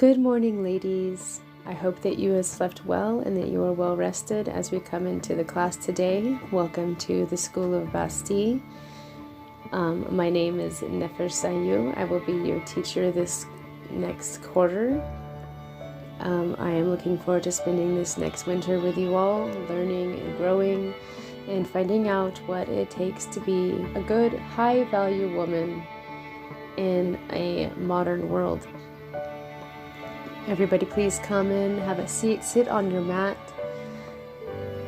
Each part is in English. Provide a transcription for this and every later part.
Good morning, ladies. I hope that you have slept well and that you are well rested as we come into the class today. Welcome to the School of Basti. My name is Nefer Sayu. I will be your teacher this next quarter. I am looking forward to spending this next winter with you all, learning and growing and finding out what it takes to be a good, high-value woman in a modern world. Everybody please come in, have a seat, sit on your mat,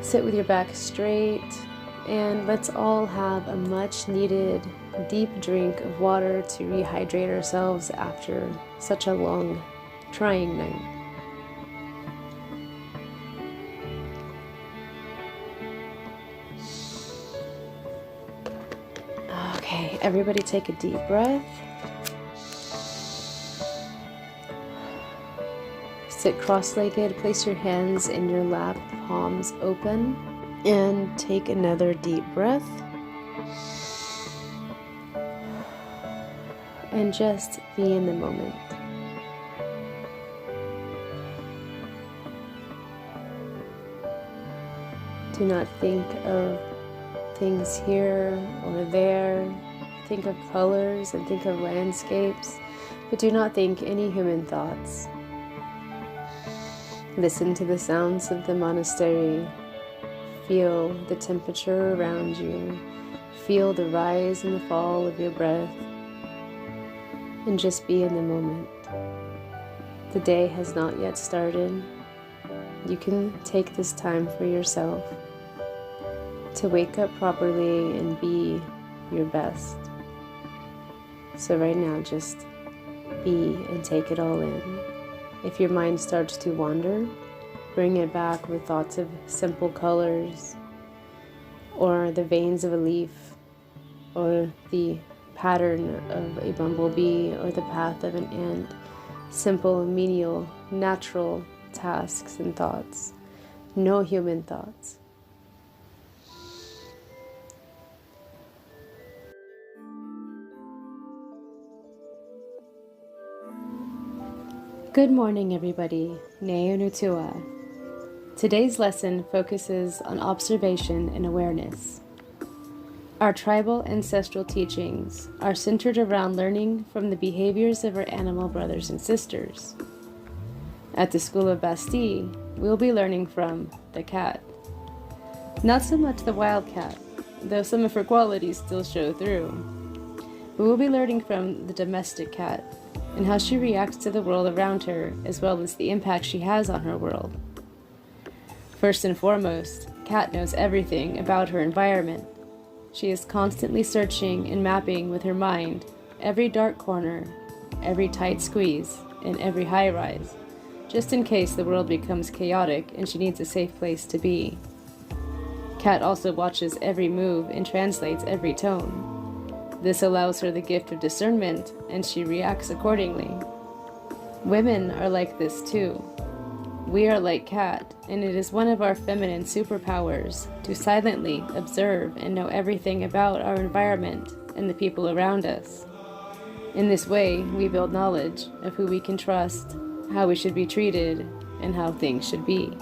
sit with your back straight, and let's all have a much needed deep drink of water to rehydrate ourselves after such a long, trying night. Okay, everybody take a deep breath. Sit cross-legged, place your hands in your lap, palms open, and take another deep breath. And just be in the moment. Do not think of things here or there. Think of colors and think of landscapes, but do not think any human thoughts. Listen to the sounds of the monastery. Feel the temperature around you. Feel the rise and the fall of your breath. And just be in the moment. The day has not yet started. You can take this time for yourself to wake up properly and be your best. So right now, just be and take it all in. If your mind starts to wander, bring it back with thoughts of simple colors, or the veins of a leaf, or the pattern of a bumblebee, or the path of an ant. Simple, menial, natural tasks and thoughts. No human thoughts. Good morning, everybody. Neunutua. Today's lesson focuses on observation and awareness. Our tribal ancestral teachings are centered around learning from the behaviors of our animal brothers and sisters. At the School of Basti, we'll be learning from the cat. Not so much the wild cat, though some of her qualities still show through. But we'll be learning from the domestic cat, and how she reacts to the world around her, as well as the impact she has on her world. First and foremost, Kat knows everything about her environment. She is constantly searching and mapping with her mind every dark corner, every tight squeeze, and every high rise, just in case the world becomes chaotic and she needs a safe place to be. Kat also watches every move and translates every tone. This allows her the gift of discernment, and she reacts accordingly. Women are like this too. We are like Kat, and it is one of our feminine superpowers to silently observe and know everything about our environment and the people around us. In this way, we build knowledge of who we can trust, how we should be treated, and how things should be.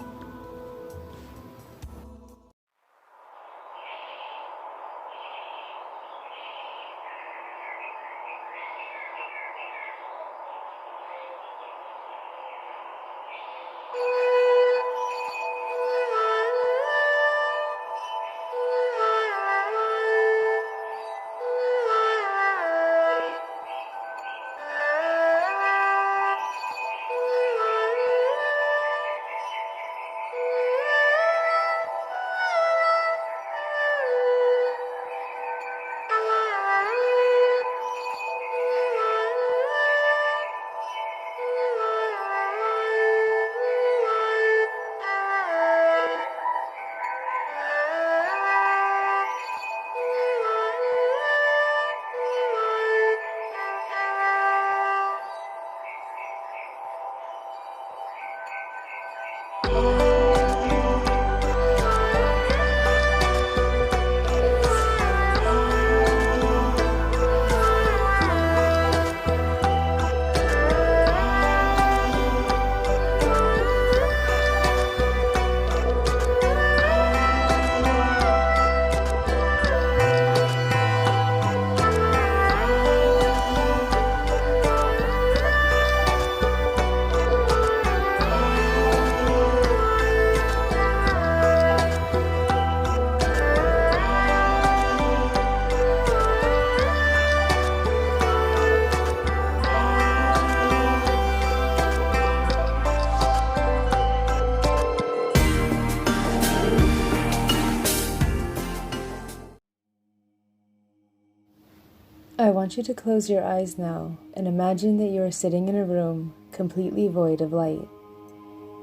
I want you to close your eyes now and imagine that you are sitting in a room completely void of light.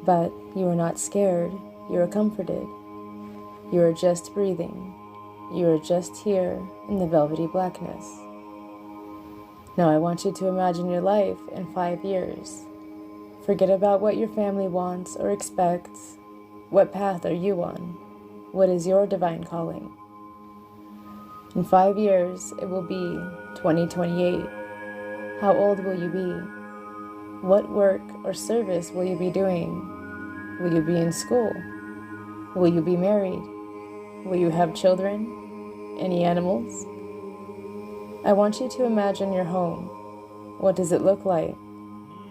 But you are not scared, you are comforted. You are just breathing. You are just here in the velvety blackness. Now I want you to imagine your life in 5 years. Forget about what your family wants or expects. What path are you on? What is your divine calling? In 5 years, it will be 2028. How old will you be? What work or service will you be doing? Will you be in school? Will you be married? Will you have children? Any animals? I want you to imagine your home. What does it look like?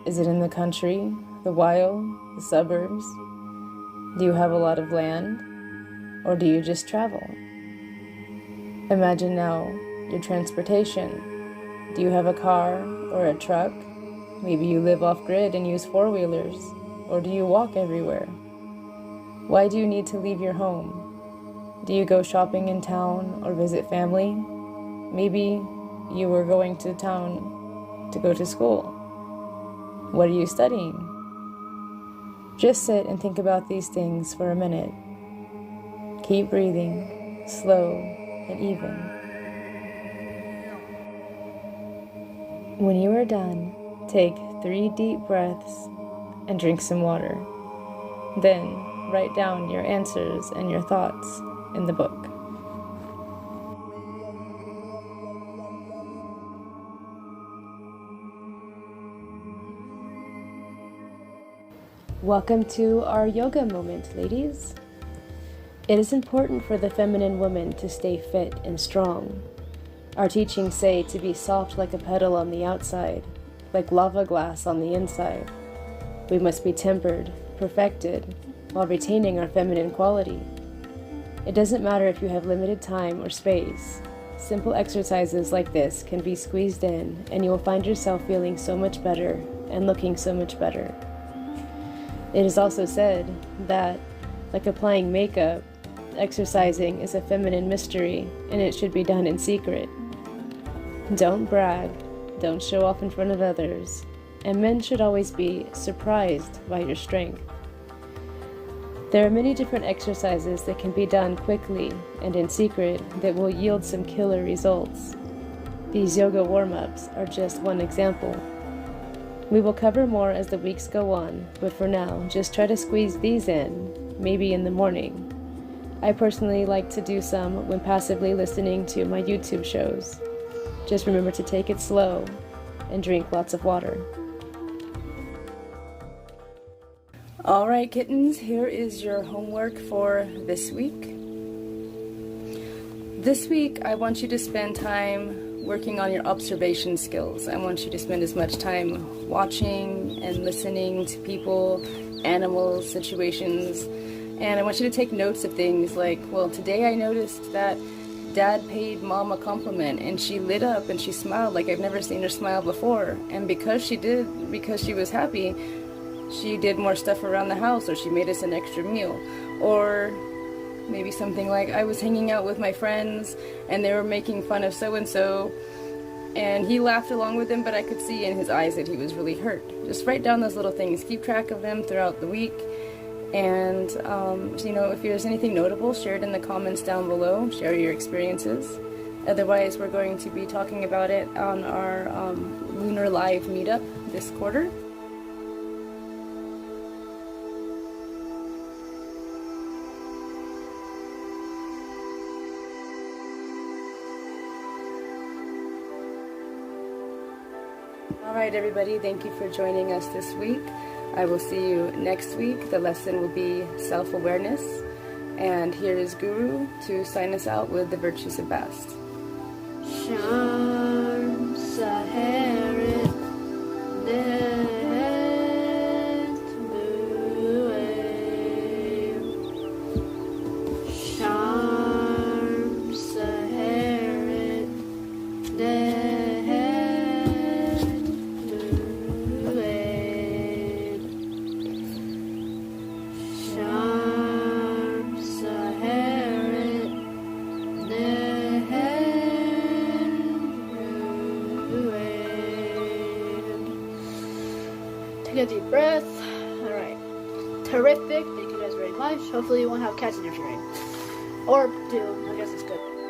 Is it in the country, the wild, the suburbs? Do you have a lot of land? Or do you just travel? Imagine now your transportation. Do you have a car or a truck? Maybe you live off-grid and use four-wheelers. Or do you walk everywhere? Why do you need to leave your home? Do you go shopping in town or visit family? Maybe you were going to town to go to school. What are you studying? Just sit and think about these things for a minute. Keep breathing, slow and even. When you are done, take 3 deep breaths and drink some water. Then write down your answers and your thoughts in the book. Welcome to our yoga moment, ladies. It is important for the feminine woman to stay fit and strong. Our teachings say to be soft like a petal on the outside, like lava glass on the inside. We must be tempered, perfected, while retaining our feminine quality. It doesn't matter if you have limited time or space. Simple exercises like this can be squeezed in, and you will find yourself feeling so much better and looking so much better. It is also said that, like applying makeup, exercising is a feminine mystery, and it should be done in secret. Don't brag, don't show off in front of others, and men should always be surprised by your strength. There are many different exercises that can be done quickly and in secret that will yield some killer results. These yoga warm-ups are just one example. We will cover more as the weeks go on, but for now, just try to squeeze these in, maybe in the morning. I personally like to do some when passively listening to my YouTube shows. Just remember to take it slow and drink lots of water. All right, kittens, here is your homework for this week. This week, I want you to spend time working on your observation skills. I want you to spend as much time watching and listening to people, animals, situations, and I want you to take notes of things like, well, today I noticed that Dad paid Mom a compliment and she lit up and she smiled like I've never seen her smile before, and because she was happy, she did more stuff around the house, or she made us an extra meal. Or maybe something like, I was hanging out with my friends and they were making fun of so-and-so and he laughed along with them, but I could see in his eyes that he was really hurt. Just write down those little things, keep track of them throughout the week, and if there's anything notable, share it in the comments down below, share your experiences. Otherwise, we're going to be talking about it on our Lunar Live Meetup this quarter. Alright everybody, thank you for joining us this week. I will see you next week. The lesson will be self-awareness. And here is Guru to sign us out with the virtues of Basti. a deep breath. Alright. Terrific. Thank you guys very much. Hopefully you won't have cats interfering. Or do. I guess it's good.